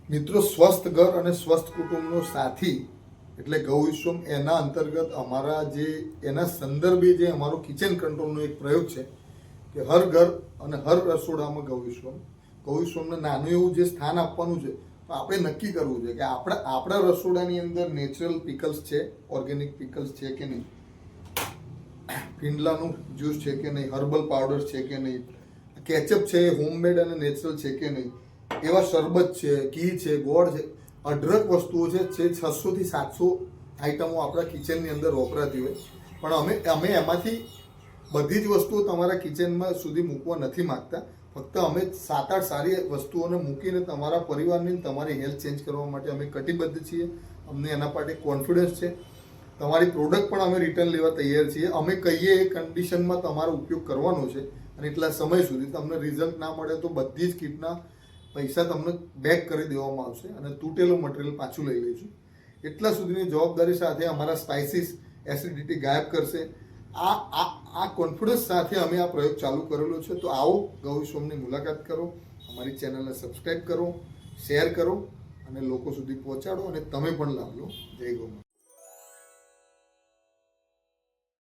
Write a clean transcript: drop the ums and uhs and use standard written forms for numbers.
મિત્રો, સ્વસ્થ ઘર અને સ્વસ્થ કુટુંબનો સાથી એટલે ગૌવિશ્વમ, એના અંતર્ગત અમારા જે એના સંદર્ભે જે અમારો કિચન કંટ્રોલનો એક પ્રયોગ છે કે હર ઘર અને હર રસોડામાં ગૌવિશ્વમને નાનું એવું જે સ્થાન આપવાનું છે. તો આપણે નક્કી કરવું છે કે આપણા રસોડાની અંદર નેચરલ પિકલ્સ છે, ઓર્ગેનિક પિકલ્સ છે કે નહીં, ફીંડલાનું જ્યુસ છે કે નહીં, હર્બલ પાવડર છે કે નહીં, કેચઅપ છે એ હોમમેડ અને નેચરલ છે કે નહીં, એવા શરબત છે, ઘી છે, ગોળ છે, અઢળક વસ્તુઓ છે જે 600 થી 700 આઈટમો આપણા કિચનની અંદર વપરાતી હોય. પણ અમે એમાંથી બધી જ વસ્તુઓ તમારા કિચનમાં સુધી મૂકવા નથી માગતા. ફક્ત અમે 7-8 સારી વસ્તુઓને મૂકીને તમારા પરિવારની તમારી હેલ્થ ચેન્જ કરવા માટે અમે કટિબદ્ધ છીએ. અમને એના માટે કોન્ફિડન્સ છે. તમારી પ્રોડક્ટ પણ અમે રિટર્ન લેવા તૈયાર છીએ. અમે કહીએ એ કન્ડિશનમાં તમારો ઉપયોગ કરવાનો છે અને એટલા સમય સુધી તમને રિઝલ્ટ ના મળે તો બધી જ કીટના પૈસા તમને બેક કરી દેવામાં આવશે અને તૂટેલું મટીરિયલ પાછું લઈ લઈશું. એટલા સુધીની જવાબદારી સાથે અમારા સ્પાઇસીસ એસિડિટી ગાયબ કરશે. આ કોન્ફિડન્સ સાથે અમે આ પ્રયોગ ચાલુ કરેલો છે. તો આવો ગૌવિશ્વમની મુલાકાત કરો, અમારી ચેનલને સબસ્ક્રાઈબ કરો, શેર કરો અને લોકો સુધી પહોંચાડો અને તમે પણ લાભ લો. જય ગૌ માતા.